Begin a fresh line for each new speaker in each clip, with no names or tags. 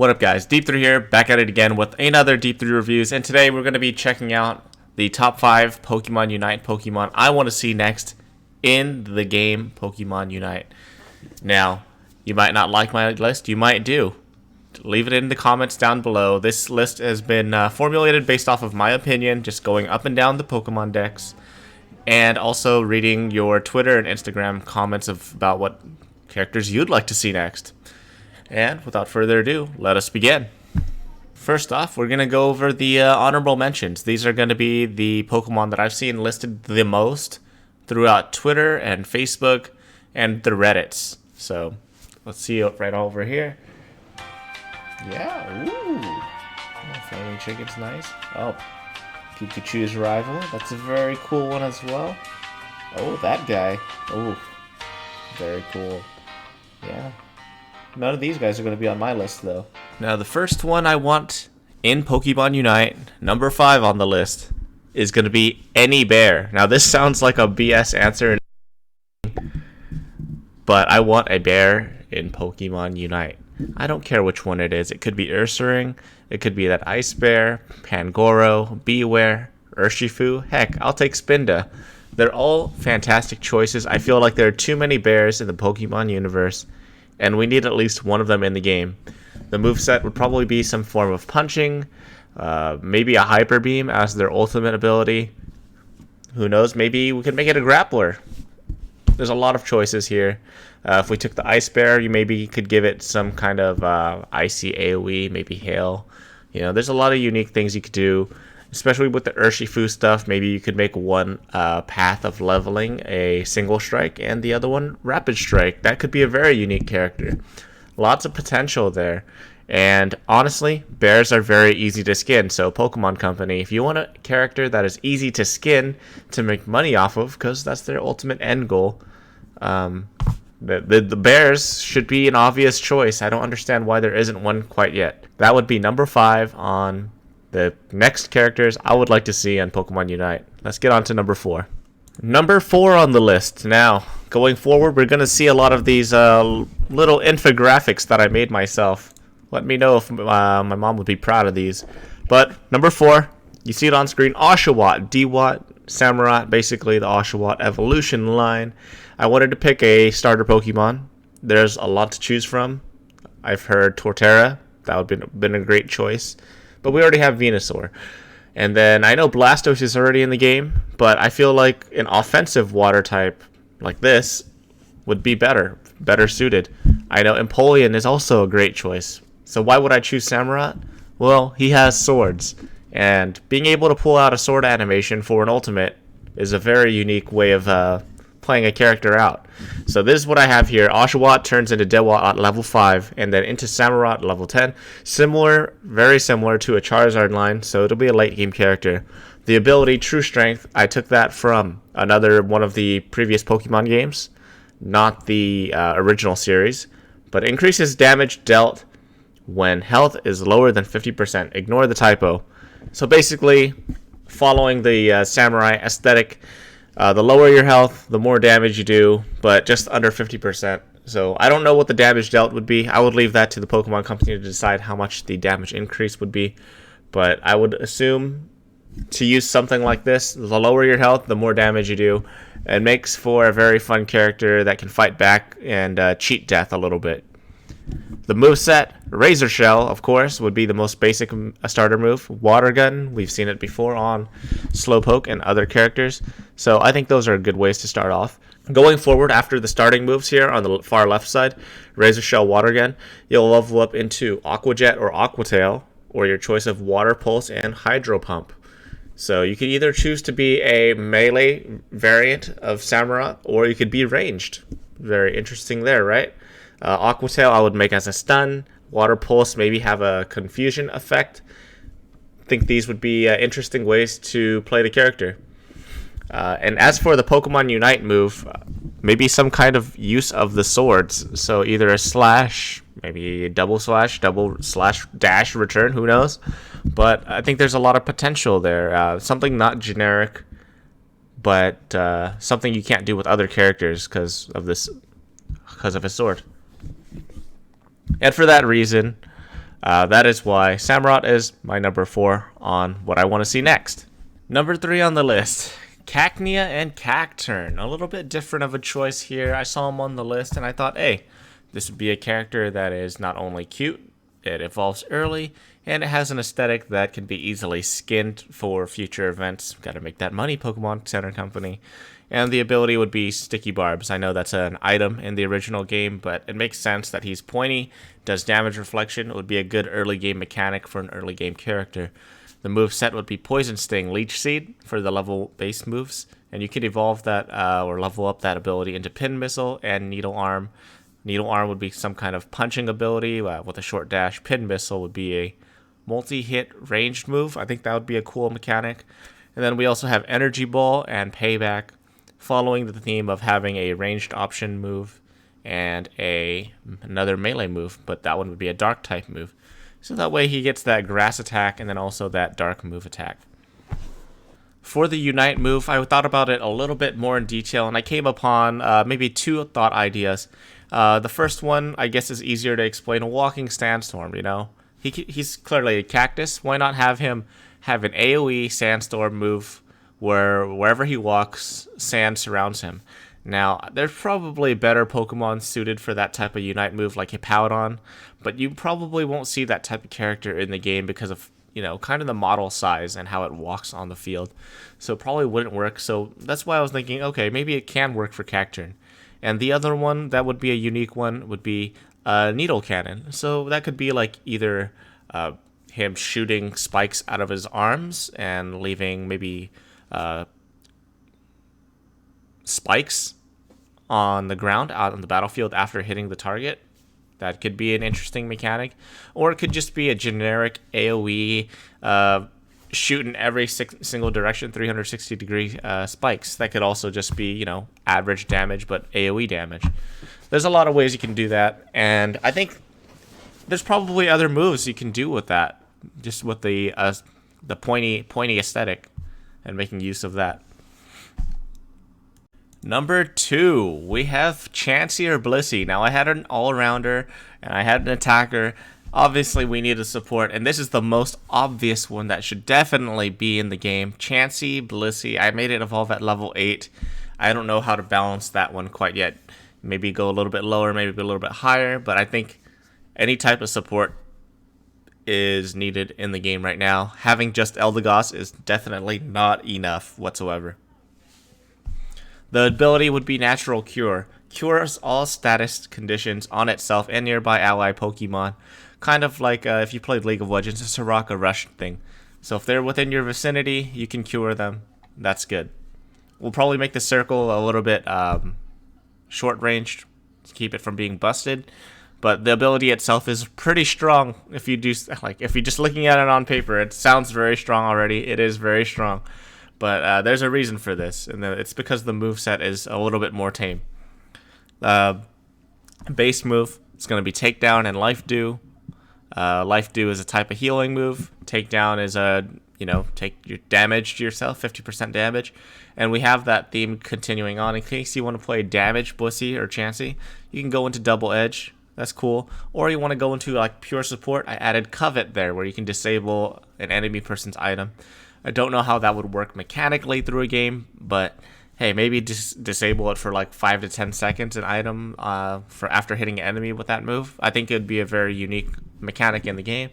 What up, guys? Deep 3 here, back at it again with another Deep 3 reviews, and today we're going to be checking out the top 5 Pokemon Unite Pokemon I want to see next in the game Pokemon Unite. Now, you might not like my list, you might do. Leave it in the comments down below. This list has been formulated based off of my opinion, just going up and down the Pokemon decks, and also reading your Twitter and Instagram comments about what characters you'd like to see next. And without further ado, let us begin. First off, we're going to go over the honorable mentions. These are going to be the Pokemon that I've seen listed the most throughout Twitter and Facebook and the Reddits. So, let's see it right over here. Yeah, ooh. Oh, Flaming Chicken's nice. Oh, Pikachu's rival. That's a very cool one as well. Oh, that guy. Oh, very cool. Yeah. None of these guys are going to be on my list, though. Now, the first one I want in Pokemon Unite, number 5 on the list, is going to be any bear. Now, this sounds like a BS answer, but I want a bear in Pokemon Unite. I don't care which one it is. It could be Ursaring, it could be that Ice Bear, Pangoro, Bewear, Urshifu. Heck, I'll take Spinda. They're all fantastic choices. I feel like there are too many bears in the Pokemon universe, and we need at least one of them in the game. The moveset would probably be some form of punching, maybe a Hyper Beam as their ultimate ability. Who knows, maybe we could make it a grappler. There's a lot of choices here. If we took the Ice Bear, you maybe could give it some kind of icy AoE, maybe hail. You know, there's a lot of unique things you could do. Especially with the Urshifu stuff, maybe you could make one path of leveling a single strike and the other one rapid strike. That could be a very unique character. Lots of potential there. And honestly, bears are very easy to skin. So Pokemon Company, if you want a character that is easy to skin to make money off of, because that's their ultimate end goal, the bears should be an obvious choice. I don't understand why there isn't one quite yet. That would be number 5 on the next characters I would like to see on Pokemon Unite. Let's get on to number 4. Number 4 on the list. Now, going forward, we're going to see a lot of these little infographics that I made myself. Let me know if my mom would be proud of these. But number 4, you see it on screen, Oshawott, Dewott, Samurott, basically the Oshawott evolution line. I wanted to pick a starter Pokemon. There's a lot to choose from. I've heard Torterra. That would have been a great choice. But we already have Venusaur. And then I know Blastoise is already in the game, but I feel like an offensive water type like this would be better suited. I know Empoleon is also a great choice. So why would I choose Samurott? Well, he has swords. And being able to pull out a sword animation for an ultimate is a very unique way of playing a character out. So this is what I have here. Oshawott turns into Dewott at level 5 and then into Samurott at level 10. Similar, very similar to a Charizard line, so it'll be a late game character. The ability True Strength, I took that from another one of the previous Pokemon games, not the original series, but increases damage dealt when health is lower than 50%. Ignore the typo. So basically, following the samurai aesthetic, the lower your health, the more damage you do, but just under 50%. So I don't know what the damage dealt would be. I would leave that to the Pokemon Company to decide how much the damage increase would be. But I would assume to use something like this, the lower your health, the more damage you do. It makes for a very fun character that can fight back and cheat death a little bit. The moveset, Razor Shell, of course, would be the most basic starter move. Water Gun, we've seen it before on Slowpoke and other characters. So I think those are good ways to start off. Going forward, after the starting moves here on the far left side, Razor Shell, Water Gun, you'll level up into Aqua Jet or Aqua Tail, or your choice of Water Pulse and Hydro Pump. So you could either choose to be a melee variant of Samurott, or you could be ranged. Very interesting there, right? Aqua Tail I would make as a stun. Water Pulse maybe have a confusion effect. I think these would be interesting ways to play the character. And as for the Pokemon Unite move, maybe some kind of use of the swords. So either a slash, maybe a double slash dash return, who knows? But I think there's a lot of potential there. Something not generic, but something you can't do with other characters because of a sword. And for that reason, That is why Samurott is my number 4 on what I want to see next. Number 3 on the list, Cacnea and Cacturn. A little bit different of a choice here. I saw him on the list and I thought, hey, this would be a character that is not only cute, it evolves early, and it has an aesthetic that can be easily skinned for future events. Gotta make that money, Pokemon Center Company. And the ability would be Sticky Barbs. I know that's an item in the original game, but it makes sense that he's pointy, does damage reflection. It would be a good early game mechanic for an early game character. The move set would be Poison Sting, Leech Seed for the level base moves, and you could evolve that or level up that ability into Pin Missile and Needle Arm. Needle Arm would be some kind of punching ability with a short dash. Pin Missile would be a multi-hit ranged move. I think that would be a cool mechanic. And then we also have Energy Ball and Payback, following the theme of having a ranged option move and another melee move, but that one would be a dark type move. So that way he gets that grass attack and then also that dark move attack. For the Unite move, I thought about it a little bit more in detail, and I came upon maybe 2 thought ideas. The first one, I guess, is easier to explain. A Walking Sandstorm, you know? He's clearly a cactus. Why not have him have an AoE Sandstorm move where wherever he walks, sand surrounds him? Now, there's probably better Pokemon suited for that type of Unite move, like Hippowdon, but you probably won't see that type of character in the game because of, you know, kind of the model size and how it walks on the field. So it probably wouldn't work. So that's why I was thinking, okay, maybe it can work for Cacturn. And the other one that would be a unique one would be Needle Cannon. So that could be like either him shooting spikes out of his arms and leaving maybe spikes on the ground out on the battlefield after hitting the target. That could be an interesting mechanic. Or it could just be a generic AoE shoot in every single direction, 360-degree spikes. That could also just be, you know, average damage, but AoE damage. There's a lot of ways you can do that, and I think there's probably other moves you can do with that, just with the pointy aesthetic and making use of that. Number 2, we have Chansey or Blissey. Now, I had an all-rounder, and I had an attacker. Obviously, we need a support, and this is the most obvious one that should definitely be in the game. Chansey, Blissey. I made it evolve at level 8. I don't know how to balance that one quite yet. Maybe go a little bit lower, maybe a little bit higher, but I think any type of support is needed in the game right now. Having just Eldegoss is definitely not enough whatsoever. The ability would be Natural Cure. Cures all status conditions on itself and nearby ally Pokemon. Kind of like if you played League of Legends, a Soraka Rush thing. So if they're within your vicinity, you can cure them. That's good. We'll probably make the circle a little bit short-ranged to keep it from being busted. But the ability itself is pretty strong. If you're just looking at it on paper, it sounds very strong already. It is very strong. But there's a reason for this, and it's because the moveset is a little bit more tame. Base move, it's going to be Takedown and Life Dew. Life Dew is a type of healing move. Takedown is take your damage to yourself, 50% damage. And we have that theme continuing on. In case you want to play Damage, Blissey, or Chansey, you can go into Double Edge. That's cool. Or you want to go into like pure support. I added Covet there, where you can disable an enemy person's item. I don't know how that would work mechanically through a game, but hey, maybe just disable it for like 5 to 10 seconds an item for after hitting an enemy with that move. I think it would be a very unique mechanic in the game,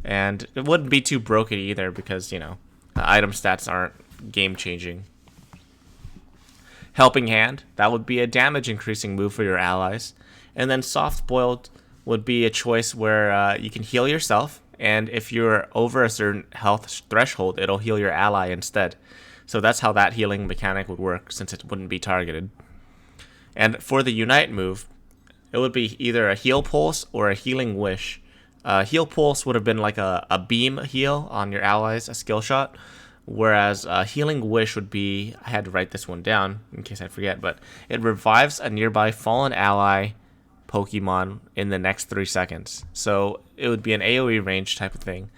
and it wouldn't be too broken either because, you know, the item stats aren't game-changing. Helping Hand, that would be a damage increasing move for your allies. And then Soft Boiled would be a choice where you can heal yourself, and if you're over a certain health threshold, it'll heal your ally instead. So that's how that healing mechanic would work, since it wouldn't be targeted. And for the Unite move, it would be either a Heal Pulse or a Healing Wish. Heal Pulse would have been like a beam heal on your allies, a skill shot, whereas Healing Wish would be, I had to write this one down in case I forget, but it revives a nearby fallen ally Pokemon in the next 3 seconds. So it would be an AoE range type of thing,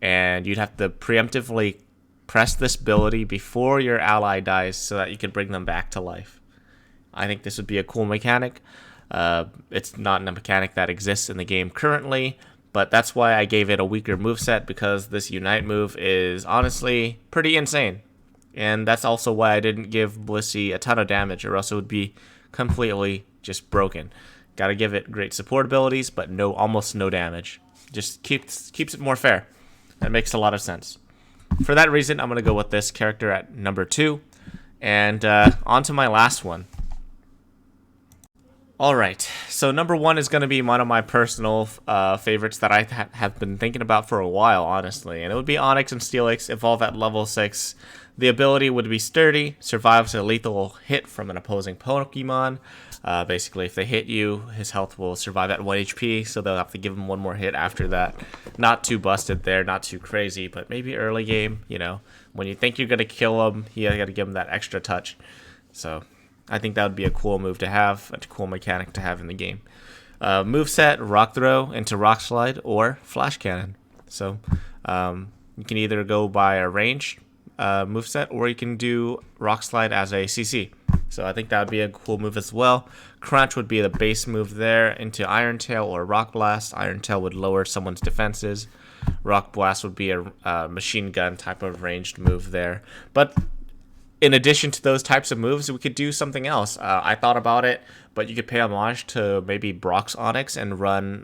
and you'd have to preemptively press this ability before your ally dies so that you can bring them back to life. I think this would be a cool mechanic. It's not a mechanic that exists in the game currently, but that's why I gave it a weaker moveset, because this Unite move is honestly pretty insane. And that's also why I didn't give Blissey a ton of damage, or else it would be completely just broken. Gotta give it great support abilities, but almost no damage. Just keeps it more fair. That makes a lot of sense. For that reason, I'm going to go with this character at number 2. And on to my last one. Alright, so number 1 is going to be one of my personal favorites that I have been thinking about for a while, honestly. And it would be Onyx and Steelix, evolve at level 6. The ability would be Sturdy, survives a lethal hit from an opposing Pokemon. Basically, if they hit you, his health will survive at 1 HP, so they'll have to give him one more hit after that. Not too busted there, not too crazy, but maybe early game, you know, when you think you're going to kill him, you got to give him that extra touch. So I think that would be a cool move to have, a cool mechanic to have in the game. Moveset, Rock Throw into Rock Slide or Flash Cannon. So you can either go by a ranged moveset, or you can do Rock Slide as a CC. So I think that would be a cool move as well. Crunch would be the base move there into Iron Tail or Rock Blast. Iron Tail would lower someone's defenses. Rock Blast would be a machine gun type of ranged move there. But in addition to those types of moves, we could do something else. I thought about it, but you could pay homage to maybe Brock's Onyx and run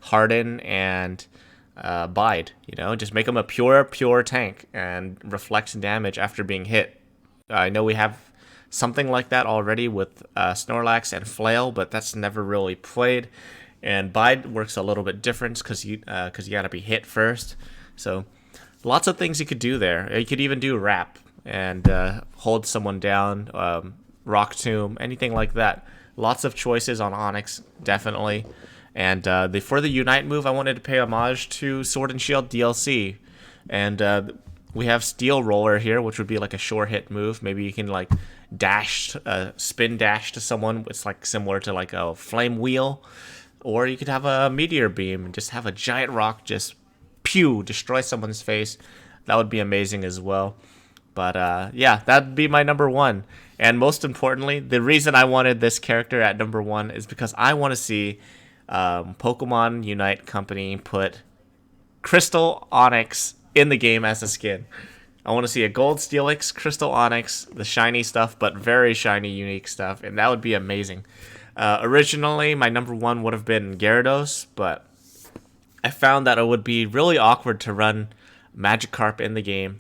Harden and Bide. You know, just make him a pure tank and reflects damage after being hit. I know we have something like that already with Snorlax and Flail, but that's never really played. And Bide works a little bit different because you gotta be hit first. So lots of things you could do there. You could even do Wrap and hold someone down, Rock Tomb, anything like that. Lots of choices on Onyx, definitely. And for the Unite move, I wanted to pay homage to Sword and Shield DLC. And we have Steel Roller here, which would be like a sure hit move. Maybe you can like spin dash to someone. It's like similar to like a Flame Wheel. Or you could have a Meteor Beam and just have a giant rock just destroy someone's face. That would be amazing as well. But yeah, that'd be my number 1. And most importantly, the reason I wanted this character at number 1 is because I want to see Pokemon Unite Company put Crystal Onyx in the game as a skin. I want to see a Gold Steelix, Crystal Onyx, the shiny stuff, but very shiny, unique stuff, and that would be amazing. Originally, my number 1 would have been Gyarados, but I found that it would be really awkward to run Magikarp in the game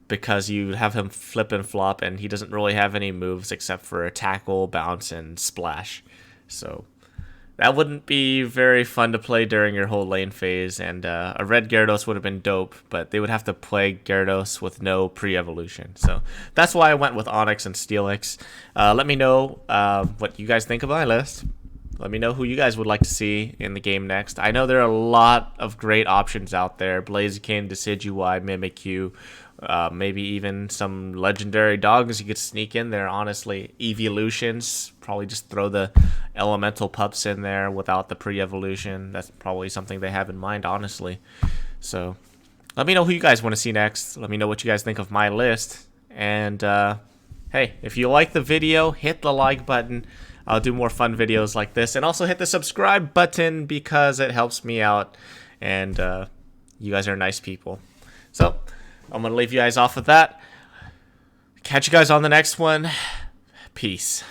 because you have him flip and flop, and he doesn't really have any moves except for a Tackle, Bounce, and Splash. So that wouldn't be very fun to play during your whole lane phase, and a red Gyarados would have been dope, but they would have to play Gyarados with no pre-evolution. So that's why I went with Onyx and Steelix. Let me know what you guys think of my list. Let me know who you guys would like to see in the game next. I know there are a lot of great options out there. Blaziken, Decidueye, Mimikyu, maybe even some legendary dogs you could sneak in there, honestly. Evolutions, probably just throw the elemental pups in there without the pre-evolution. That's probably something they have in mind, honestly. So let me know who you guys want to see next. Let me know what you guys think of my list. And hey, if you like the video, hit the like button. I'll do more fun videos like this. And also hit the subscribe button because it helps me out. And you guys are nice people. So I'm going to leave you guys off with that. Catch you guys on the next one. Peace.